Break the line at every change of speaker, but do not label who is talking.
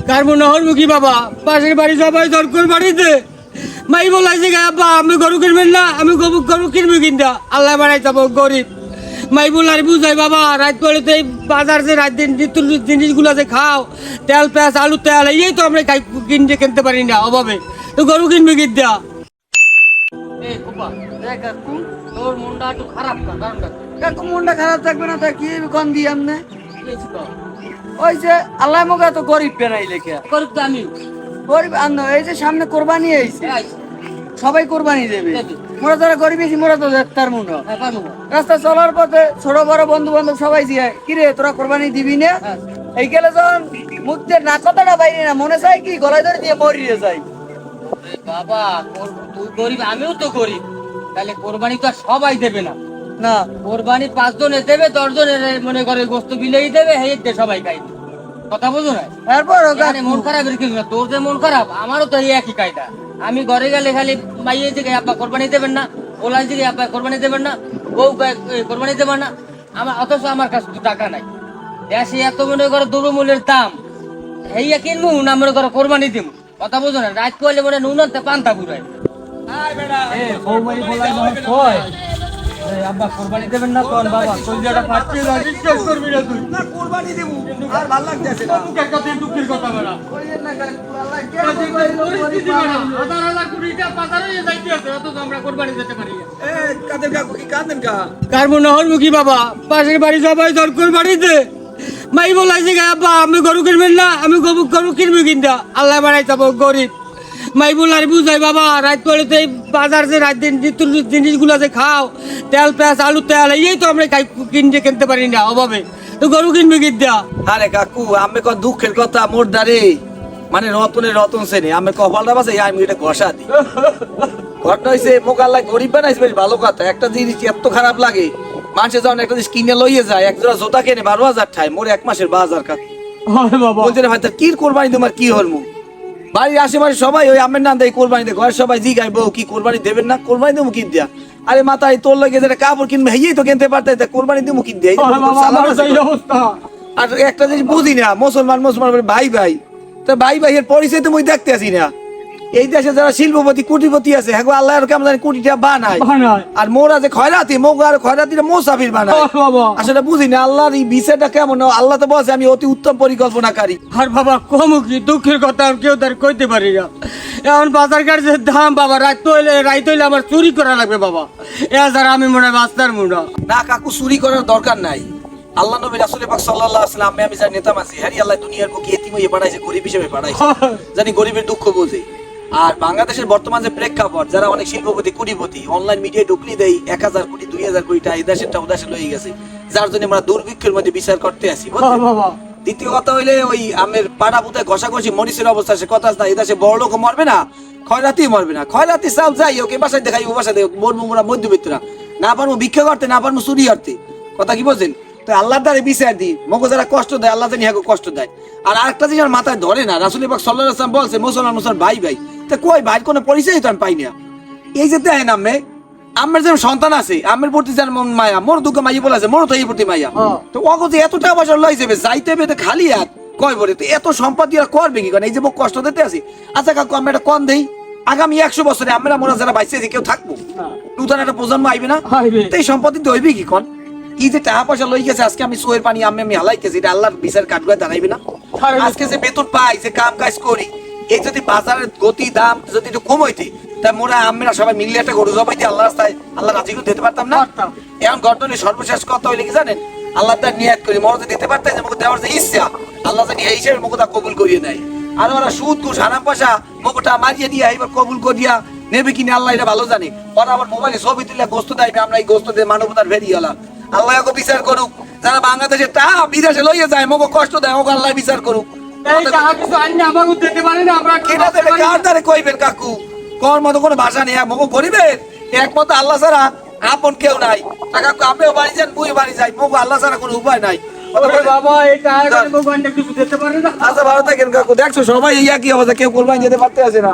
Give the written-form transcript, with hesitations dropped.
কারবো না হরবো কি বাবা, পাশের বাড়ি সবাই দরকার বাড়িতে মাই বলাইছে আব্বা আমি গরু কিনবেন না, আমি গরু কিনবো কিনটা আল্লাহ বাড়াই যাবো গরিব মাই বলার বুঝাই বাবা। রাত পরে তো এই বাজার যে রাত দিন জিনিসগুলো যে খাও তেল পেঁয়াজ আলু তেল এই তো আমরা কিনতে পারি না অভাবে, তো গরু কিনবি কিনটা। তোর মনটা একটু খারাপ না, কারণটা
মনটা খারাপ থাকবে না তা কি কন দি আমনে ওই যে আল্লাহ মোকে তো গরিব বেনাই লেখা
গরিব তো আমি
গরিব আন্ন এই যে সামনে কোরবানি আইছে সবাই কোরবানি দেবে মোরা যারা গরিব আছি মোরা তো তার মন রাস্তা চলার পথে ছোট বড় বন্ধু বান্ধব সবাই জিয়ায় কিরে তোরা কোরবানি দিবি না এই গেলে যখন মুখতে না কথাটা বাইরে না মনে চাই কি গলায় ধরে দিয়ে মরিয়ে যায়
বাবা। তুই গরিব আমিও তো গরিব, তাহলে কোরবানি তো আর সবাই দেবে না।
না
কোরবানি 5 জনে দেবে 10 জনের মনে করে গোস্ত বিলেই দেবে হেয়ে সবাই খাইবে, কথা বুঝো না?
তারপর
মন খারাপের কিছু না, তোর যে মন খারাপ আমারও তো এই একই কায়দা। আমি ঘরে গেলে খালি মাইয়ে যে আব্বা কোরবানি দেবেন না, ওলাই যে আব্বা কোরবানি দেবেন না, বউ কোরবানি দেবেন না, আমার অথচ আমার কাছে তো টাকা নাই। দেশে এত মনে করে দ্রব্যমূল্যের দাম হেইয়া কিনবো না মনে করে কোরবানি দিব, কথা বুঝো না? রাত করলে মনে নুন পান্তা ঘুরায় আব্বা কোরবানি দেবেন না তোর বাবা কলজাটা ফাটছে না, বিশ্বাস করবি না তুই।
না কোরবানি দেব আর ভালো লাগতেছে না
মুখ একটা দিন দুঃখের কথা বলা
কইেন না আল্লাহ কে
পরিস্থিতি বেড়া হাজার হাজার কোটিটা বাজারে যাইতে আছে, অথচ আমরা কোরবানি দিতে পারি না।
এ কাদের কাকু কি কাঁদেন কা
কারবো না হরবো কি বাবা, পাশের বাড়ি সবাই দরকার বাড়িতে মাই বলাইছে আব্বা আমি গরু কিনবেন না, আমি গরু কিনবো কিনটা আল্লাহ বাড়াই যাবো গরিব মাই বলার বুঝাই বাবা। রাত পরে তো এই বাজার যে রাত দিন জিনিসগুলো যে খাও তেল পেঁয়াজ আলু তেল এই তো আমরা কিনতে পারি না অভাবে, তো গরু কিনবি কিনটা।
আরে কাকু আমি কো দুঃখের কথা মোর দারে মানে রতনের রতন শ্রেণী আমি কপালটা বাসে আমি এটা ঘষা দিই ঘটনা হয়েছে মোক আল্লাহ গরিব বানাইছে বেশ ভালো কথা। একটা জিনিস এত খারাপ লাগে মানুষের যখন একটা জিনিস কিনে লইয়ে যায় এক জোড়া জোতা কিনে 12,000 ঠায় মোর 1 মাসের 12,000 কাকু বলছে ভাই তার কি কোরবানি তোমার কি হরমু বাড়ির আশেপাশে সবাই ওই আমের নাম দেয় কোরবানি দেয় ঘরের সবাই জি গাইবো কি কোরবানি দেবেন না কোরবানি দেবো কিন দিয়া। আরে মাথায় তোর লাগে যেটা কাপড় কিনবে হেই তো কিনতে পারতে কোরবানি দেবো কিন দিয়া। আর একটা জিনিস বুঝি না মুসলমান ভাই ভাই তো ভাই ভাইয়ের পরিচয় তো মই দেখতে আসি না। এই দেশে যারা শিল্পপতি কোটিপতি আছে হ্যাঁ আল্লাহ কেমন জানি কোটিটা বানায় আর মোরা যে খয়রাতি মোগ আর খয়রাতিটা মোসাফির বানায় আসলে বুঝি না আল্লাহর এই বিষয়টা কেমন। আল্লাহ তো বলছে আমি অতি উত্তম পরিকল্পনাকারী।
আর বাবা কম কি দুঃখের কথা কেউ তার কইতে পারি না। এখন বাজার ঘাট যে দাম বাবা রাত হইলে আমার চুরি করা লাগবে বাবা, এ ছাড়া আমি মনে হয় বাঁচতার মুড়া
না কাকু চুরি করার দরকার নাই। আল্লাহ নবী রাসূল পাক সাল্লাল্লাহু আলাইহি ওয়াসাল্লাম আমি যার নেতা মাঝি হারি আল্লাহ দুনিয়ার বুকে এতিম হয়ে পাঠাইছে গরিব হিসেবে পাঠাইছে জানি গরিবের দুঃখ বোঝে। আর বাংলাদেশের বর্তমান যে প্রেক্ষাপট যারা অনেক শিল্পপতি কোটিপতি অনলাইন মিডিয়ায় ঢুকলি দেয় 1,000 কোটি 2,000 কোটি টাকা এদেশেরটা উদাসে লয়ে গেছে যার জন্য আমরা দুর্ভিক্ষের মধ্যে বিচার করতে আসি। দ্বিতীয় কথা হইলে ওই আমের পাড়া পুতায় ঘষাঘষি মরিচের অবস্থা সে কথা না এদেশে বড় লোক মরবে না খয়রাতি মরবে না খয়রাতি চাল যাই ওকে বাসায় দেখাই ও বাসায় দেখ মরবো মোরা মধ্যবিত্তরা না পারবো ভিক্ষা করতে না পারবো চুরি করতে কথা কি বলছেন। তো আল্লাহর দ্বারে বিচার দিই মগো যারা কষ্ট দেয় আল্লাহ জানি হ্যাঁ কষ্ট দেয়। আর আরেকটা জিনিস আমার মাথায় ধরে না রাসূল পাক সাল্লাল্লাহু আলাইহি ওয়াসাল্লাম বলছে মুসলমান ভাই ভাই তা কই ভাই কোনো পরিচয় তো আমি পাই না। এই যে দেয় নামে আমার যেমন সন্তান আছে আমার প্রতি যেন মন মায়া মোর দুঃখ মাইয়া বলে আছে মোর তো এই প্রতি মাইয়া তো অগো যে এত টাকা পয়সা লই যাবে যাইতে হবে খালি হাত কয় বলে তো এত সম্পত্তি আর করবে কি কারণ এই যে কষ্ট দিতে আছি। আচ্ছা কাকু আমি একটা কম দেই আগামী 100 বছরে আমরা মোরা যারা বাইসে আছি কেউ থাকবো নতুন একটা প্রজন্ম আইবে না তো এই সম্পত্তি তো হইবে কি কন এই যে টাকা পয়সা লই গেছে আজকে আমি সোয়ের পানি আমি হালাইতেছি এটা আল্লাহর বিচার কাটগুয়া দাঁড়াইবে না। আজকে যে বেতন পাই যে কাম কাজ করি এই যদি বাজারের গতি দাম যদি একটু কম হইতে তা মোরা আমরা সবাই মিলিয়ে একটা গরু জবাই দিয়ে আল্লাহ রাস্তায় আল্লাহ রাজি করে দিতে পারতাম না। এখন ঘটনা সর্বশেষ কথা হইলে কি জানেন আল্লাহ তার নিয়াত করি মরতে দিতে পারতাম যে মুখে দেওয়ার যে ইচ্ছা আল্লাহ জানি এই হিসেবে মুখটা কবুল করিয়ে নেয়। আর ওরা সুদ ঘুষ হারাম পয়সা মুখটা মারিয়ে দিয়ে এবার কবুল করিয়া নেবে কিনা আল্লাহ এটা ভালো জানে। ওরা আবার মোবাইলে ছবি তুলে গোস্ত দেয় আমরা এই গোস্ত দিয়ে মানবতার ভেরিয়ে গেলাম আল্লাহ ওকে বিচার করুক। যারা বাংলাদেশে তা বিদেশে লইয়ে যায় মোকে কষ্ট দেয় ওকে আল্লাহ বিচার করুক। কাকু কর মতো কোনো ভাষা নেই মোকে গরিবের একমত আল্লাহ ছাড়া আপন কেউ নাই। কাকু আমিও বাড়ি যান মুই বাড়ি যাই মোকে আল্লাহ ছাড়া কোনো উপায় নাই। আচ্ছা ভালো থাকেন কাকু দেখছো সবাই একই অবস্থা কেউ কোরবানি যেতে পারতে আছে না।